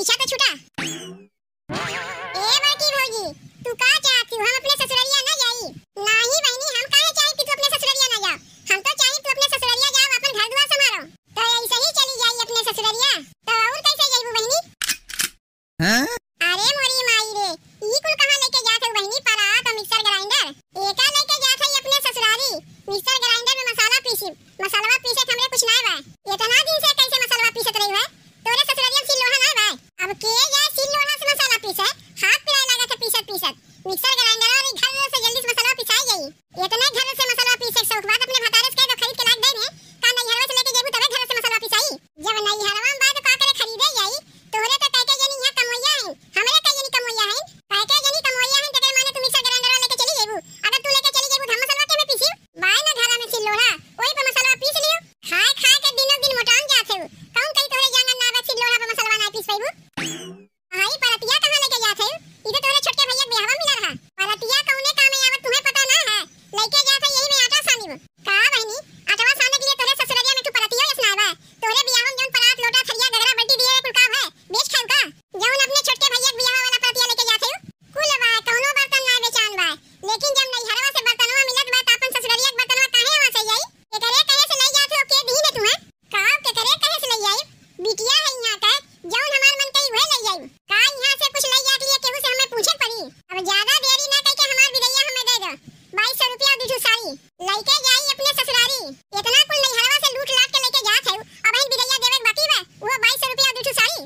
पीछा तो छूटा। ए बाकी भौजी तू का चाहती हो हम अपने ससुरलिया ना जाई? नहीं बहनी हम काहे चाहे कि तू अपने ससुरलिया ना जाओ। हम तो चाहे तू अपने ससुरलिया जाओ अपन घर द्वार संभालो। तो ऐसे ही चली जाई अपने ससुरलिया तो और कैसे जाईबू बहनी? हां अरे मोरी माई रे ई कुल कहां लेके जात हो बहनी? परा तो मिक्सर ग्राइंडर एका लेके जात है अपने ससुरारी। मिक्सर ग्राइंडर में मसाला पीसी मसाला पीसे हमरे कुछ ना बा। इतना दिन से कैसे मसाला पीसत रही है? तोरे ससुरारिया में सिल लोहा ना बा। अब के जाए सिल लोहा से मसाला पीसे? हाथ पिराए लागत है पीसत पीसत। मिक्सर ग्राइंडर और घर से जल्दी से मसाला पिसाई जाई। इतने घर से मसाला पीसे शौक बात अपने भतारे से कह दो खरीद के लाग दे ने का नहीं हरवा से लेके जेबू तबे घर से मसाला पिसाई। जब नहीं हरवा में बाद का करे खरीदे जाई तोरे तो कहके जनी यहां कमोइया है हमरे कह जनी कमोइया है कहके जनी कमोइया है तके माने तू मिक्सर ग्राइंडर लेके चली जेबू। अगर तू लेके चली जेबू हम मसाला के में पीसी बाय ना घर में सिल लोहा ओई पे मसाला पीस लियो। खाए खाए के दिनों दिन मोटान जाथे हो कौन कहीं तोरे जांगन ना बा सिल लोहा पे मसाला ना पीस पाइबू। आई परतिया कहां लेके जाथे हो? इधर तोरे छोटके भैया बियाहवा मिला रहा। परतिया कौने काम में आवत तुम्हें पता ना है? लेके जाथे यही में आटा सानीबू का बहनी आटा सानने के लिए तोरे ससुरलिया में तू परतिया यसनावा। तोरे बियाहवा में जौन परात लोटा थरिया गगरा बल्टी दिए कुल काम है बेच खाऊ का जौन अपने छोटके भैया बियाहवा वाला परतिया लेके जाथे हो कुल बा कौनो बर्तन ना बेचान बा। लेकिन जब नहीं हरवा से बर्तनवा मिलत बा त अपन ससुरलिया के बर्तनवा काहे वहां से जाई? एकरे कहे से ले जाथे हो के दी ने तुम्हें का के करे कहे से ले जाई? बिटिया है यहां का जौन हमार मन कई वह ले जाई का यहां से कुछ ले जा के लिए केहू से हमें पूछे पड़ी। अब ज्यादा देरी ना कह के हमार विदैया हमें दे दो 2200 रुपया दूठू साड़ी लेके जाई अपने ससुरारी। इतना कुल नहीं हरवा से लूट लाट के लेके जात है अब इन विदैया देवे बाकी बा वो 2200 रुपया दूठू साड़ी।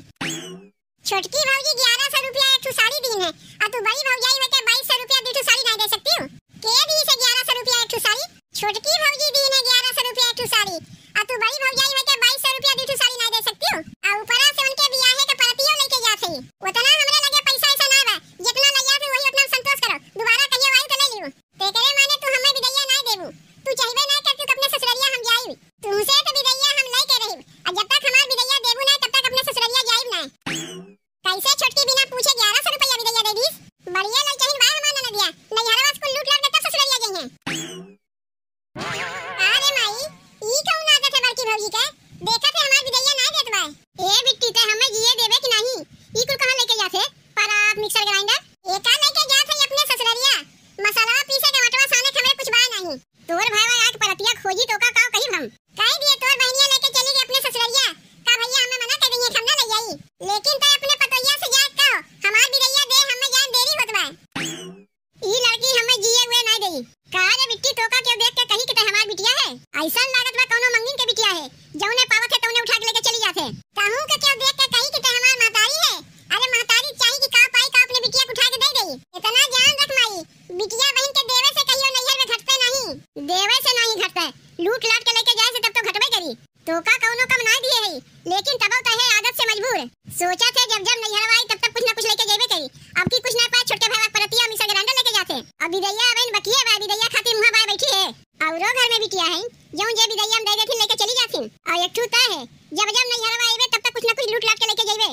छोटकी भौजी 1100 रुपया एक ठू साड़ी दीन है और तू बड़ी भौजाई होके 2200 रुपया दूठू साड़ी नहीं दे सकती हो? के दी से 1100 रुपया एक ठू साड़ी? छोटकी भौजी दीन है 1100 रुपया एक ठू साड़ी और तू बड़ी भौजाई होके 2200 रुपया दूठू साड़ी नहीं दे सकती हो? और ऊपरा से उनके बियाहे के परतियो लेके जात है उतना हमरे लगे पैसा ऐसा ना बा जितना ले जात वही उतना संतोष करो दोबारा कहियो आई तो ले लियो। ते करे माने तू हमें विदैया ना देबू तू चाहबे ना करती कि अपने ससुरलिया हम जाई तुमसे तो विदैया हम ले के रही और जब तक हमार विदैया देबू ना तब तक अपने ससुरलिया जाई ना। कैसे छोटकी बिना पूछे 1100 रुपया विदैया दे दीस? बढ़िया लग चाहिए बाहर माना ना दिया नहीं हरवा स्कूल लूट लाट के तब ससुरलिया जाई है। अरे माई ई कौन आदत है बड़की भौजी के? देखा थे हमार विदैया ना देत बा। ए बिट्टी ते हमें जिए देबे कि नहीं? ई कुल कहां लेके जाथे? परात मिक्सर ग्राइंडर एका लेके जाथे अपने ससुरलिया मसाला पीसे के मटवा साने खमरे कुछ बा नहीं। तोर भाईवा आज परतिया खोजी तो का कही हम कह दिए तोर बहनिया लेके चली गई अपने ससुरलिया का भैया हमें मना कर दिए हम ना ले जाई। लेकिन ते अपने पतोइया से जात कहो हमार विदैया दे हमें जान देरी होत बा। ई लड़की हमें जिए हुए ना देई का रे बिट्टी तो का क्यों देख के कही कि ते हमार बिटिया है? ऐसा लागत बा कोनो मंगिन के बिटिया है जौने पावत है तौने उठा के लेके चली जाथे। कहूं के क्यों देख के कही कि ते हमार महतारी है? अरे महतारी चाहिए कि का पाई का अपने बिटिया को उठा के दे गई। इतना जान रख माई बिटिया बहन के देवे से कहियो नैहर में घटते नहीं देवे से नहीं घटते लूट लाट के लेके जाए से तब तो घटबे करी। तो का कौनो कम ना दिए है लेकिन तब तो है आदत से मजबूर सोचा थे जब जब नैहर आई तब तक कुछ ना कुछ लेके जेबे करी। अब की कुछ ना पाए छोटे भाई परतिया मिक्सर ग्राइंडर लेके जाते अब विदैया बहन बकिए बा विदैया खातिर मुंह बाय बैठी है औरो घर में बिटिया है जौन जे विदैया में दे देथिन लेके चली जाथिन और एक ठूता है जब जब नैहर आईबे तब तक कुछ ना कुछ लूट लाट के लेके जेबे।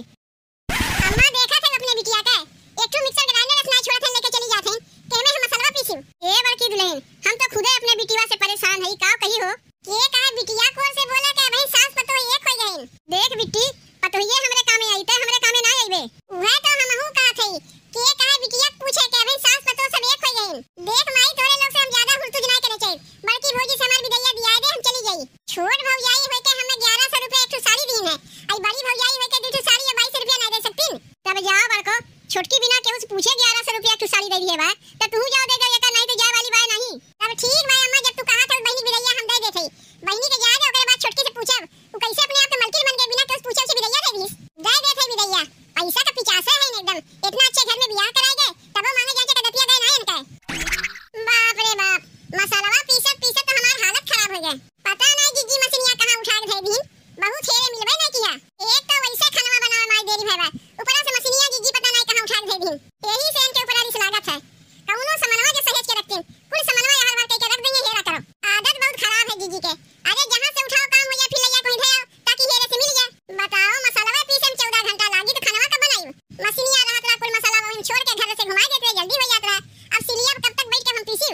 अम्मा देखा थे अपने बिटिया के एक ठू मिक्सर ग्राइंडर अपना छोड़ा थे लेके चली जाथिन केमे हम मसाला पीसी। ए बड़की दुल्हन हम तो खुदे अपने बिटिया से परेशान हई का कही हो के कहा बिटिया को से बोला के भाई सास पतो एक हो गइल। देख बिट्टी पतोहिए हमरे कामे आई ते हमरे कामे ना आईबे उहे तो हमहू कहा थई के कहा बिटिया पूछे के भाई सास पतो सब एक हो गइल। देख माई तोरे लोग से हम ज्यादा हुलतुज नहीं करे चाहिए बड़की भौजी से हमार विदैया दिया दे हम चली जाई। छोट भौजाई होय के हमें 1100 रुपया एक ठू साड़ी दी है आई बड़ी भौजाई होय के दू ठू साड़ी 2200 रुपया नहीं दे सकती। तब जाओ बड़को छोटकी बिना केहू से पूछे 1100 रुपया एक ठू साड़ी दे दिए बा त तू जाओ दे दे एका नहीं तो जाए वाली बा नहीं। तब ठीक बा अम्मा जब तू कहा था बहनी विदैया हम दे देथई बहनी के याद है ओकरे बाद छोटकी से पूछब वो कैसे अपने आप के मलकिन बन गए बिना केहू पूछे से विदैया दे दीस दे देथई विदैया। पैसा का पिचासा है एकदम इतना अच्छे घर में बियाह कराए गए तब मांगे जाके कदतिया गए ना इनका। बाप रे बाप मसालावा पीसत पीसत तो हमार हालत खराब हो गए पता नहीं जीजी मशीनिया कहां उठा के दे दीन बहुत थेरे मिलबे ना किया। एक तो वैसे खाना बनावे माई देरी भैबा ऊपर से मशीनिया जीजी पता नहीं कहां उठा के दे दीन यही से इनके ऊपर रिस लागत है कौनो समनवा के सहेज के रखतीन कुल समनवा हर बार कह के रख देंगे हेरा करो आदत बहुत खराब है जीजी के। अरे जहां से उठाओ काम हो या फिर ले जा कोई दे ताकि हेरे से मिल जाए। बताओ मसालावा पीसे में 14 घंटा लागी तो खानावा कब बनाई? मशीनिया रहत रहा कुल मसाला वहीं छोड़ के घर से घुमा देते जल्दी हो जात रहा अब सिलिया कब तक बैठ के हम पीसी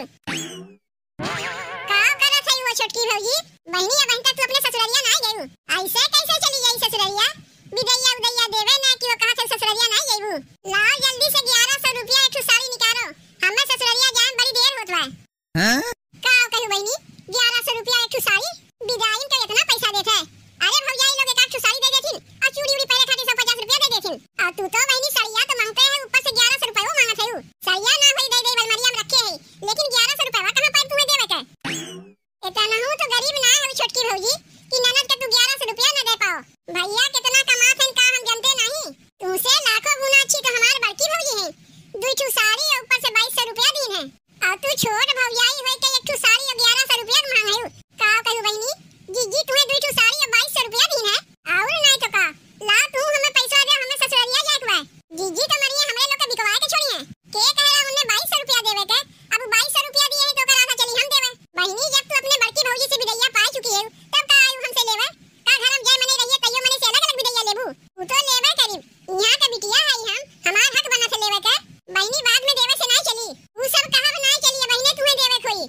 का करत है वो छोटकी भौजी बहनी या बहन तक तू अपने ससुरलिया ना गई ऐसे कैसे चली जाई ससुरलिया विदैया उदैया देवे ना कि वो कहा से हूँ। लाओ जल्दी से 1100 रुपया एक साड़ी निकालो, हमें ससुरलिया जाए बड़ी देर होत बा। का कहू बहनी 1100 रुपया एक साड़ी विदाई के इतना पैसा देत है। अरे भौजाई लोग एक साड़ी दे देथिन और चूड़ी उड़ी पहले खातिर 150 रुपया दे देथिन। और तू तो बहनी साड़िया तो मांगते है, ऊपर से 1100 रुपया वो मांगत है। साड़िया ना होई दे अलमारिया में रखे है, लेकिन 1100 रुपया कहां पाई तुम्हें देवे के? इतना हूं तो गरीब ना है छोटकी भौजी कि ननद के तू 1100 रुपया ना दे पाओ। भैया कितना कमात है का हम जानते नहीं, तुमसे लाखों गुना अच्छी तो हमार बड़की भौजी है। दुई साड़ी और ऊपर से 2200 रुपया दीन है, और तू छोट भौजाई होई के एक साड़ी और 1100 रुपया मांग है। का कहू बहनी जीजी तुम्हें दुई साड़ी और 2200 रुपया दीन है, और नहीं तो का ला तू हमें पैसा दे, हमें ससुरलिया जाए के बा। जीजी तो मरिए हमरे लोग के बिकवाए के छोड़ी है के कहला उन्हें 2200 रुपया देवे के। अब 2200 रुपया दिए है तो का राधा चली हम देवे। बहनी जब तू अपने बड़की भौजी से विदैया पा चुकी है तब का आयु हमसे लेवे? का घर हम जाए मने रहिए तइयो मने से अलग-अलग विदैया लेबू? तू तो लेवे करीब यहां का बिटिया है, हम हमार हक बना से लेवे के। बहनी बाद में देवे से नहीं चली, तू सब कहां बनाए चलिए बहनी तुम्हें देवे कोई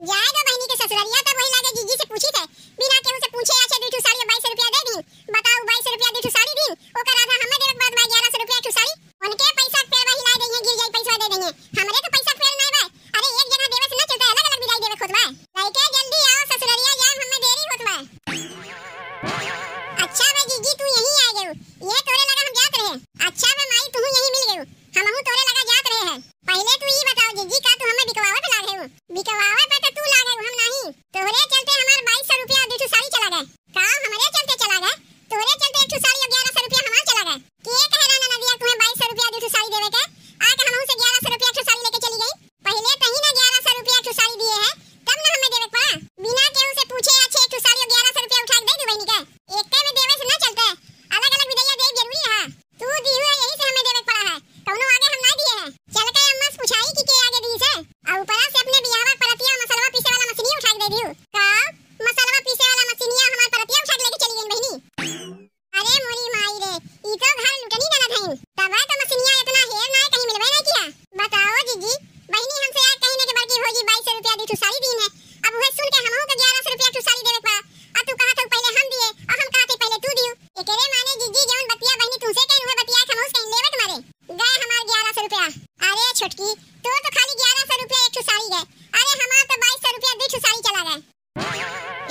जाए दो। बहनी के ससुरलिया तब वही लागे जीजी से पूछी थे बिना केहू से पूछे अच्छा दुई साड़ी 2200 रुपया दे दी। बताओ 2200 रुपया दुई साड़ी दी ओकर आधा हमें देवे के बाद 1100 रुपया एक साड़ी उनके पैसा पेड़ वही ला देंगे, गिर जाई पैसा दे देंगे, हमरे तो पैसा पेड़ नहीं बा। अरे एक जगह देवे से ना चलता, अलग-अलग विदाई देवे खुद बा। लइके जल्दी आओ ससुरलिया जाए, हमें देरी होत बा। अच्छा बे जीजी तू यहीं आ गयो, ये तोरे लगा हम जात रहे। अच्छा बे माई तू यहीं मिल गयो, हमहू तोरे लगा जात रहे हैं। पहले तू ई बताओ जीजी का तू हमें बिकवावे पे लागे हो? बिकवावे पे तो तू लागे हो, हम नहीं। तोरे चलते हमार 2200 रुपया और दुई साड़ी चला गए। का हमरे चलते चला गए? तोरे चलते एक साड़ी और 1100 रुपया हमार चला गए। के कहला ना नदिया तुम्हें 2200 रुपया दुई साड़ी देवे के? आके हमहू से 1100 रुपया एक साड़ी लेके चली गई। पहले तही ना 1100 रुपया एक साड़ी दिए है तब ना हमें देवे पड़ा, बिना केहू से पूछे अच्छे एक साड़ी और 1100 रुपया उठा के दे दी बहनी के। एकते में देवे से ना चलते, अलग-अलग विदैया देव जरूरी है। तू दी हुई यही से हमें देवे पड़ा है, कौनो आगे हम ना दिए हैं। चल के अम्मा से पूछाई कि के आगे दी से, और ऊपर से अपने बियाहवा परतिया मसलवा पीसे वाला मशीनिया उठा के दे दियो। का मसलवा पीसे वाला मशीनिया हमार परतिया उठा के लेके चली गई बहनी। अरे मोरी माई रे ई तो घर लुटनी ना धइन, तब तो मशीनिया इतना हेर ना कहीं मिलवे नहीं किया। बताओ जीजी बहनी हमसे आज कहने के बड़की भौजी 2200 रुपया दी साड़ी दीन है, अब वह सुन के हमहू के 1100 रुपया साड़ी देवे पड़ा। अब तू कहा था पहले हम दिए और हम कहा थे पहले तू दियो। एकरे माने जीजी जवन बतिया बहनी तुमसे कहीं हुए बतिया हमहू से लेवे तुम्हारे गए हमार 1100 रुपया। अरे छोटकी तो खाली 1100 रुपया एक साड़ी गए, अरे हमार तो 2200 रुपया दुई साड़ी चला गए।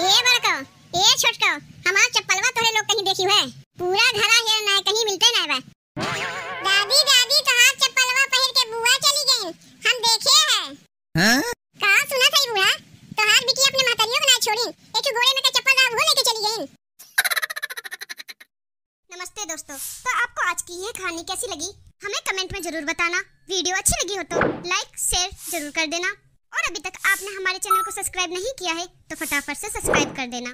ए बड़का ए छोटका हमार चप्पलवा तोरे लोग कहीं देखी है? पूरा घरा हेर ना कहीं मिलते ना बा। दादी दादी तोहार चप्पलवा पहन के बुआ चली गई, हम देखे हैं। का सुना था बुआ तोहार बिटी अपने महतरियों को ना छोड़ी, एक घोड़े में का चप्पल रहा वो लेके चली गई। नमस्ते दोस्तों, तो आपको आज की ये कहानी कैसी लगी हमें कमेंट में जरूर बताना। वीडियो अच्छी लगी हो तो लाइक शेयर जरूर कर देना, और अभी तक आपने हमारे चैनल को सब्सक्राइब नहीं किया है तो फटाफट से सब्सक्राइब कर देना।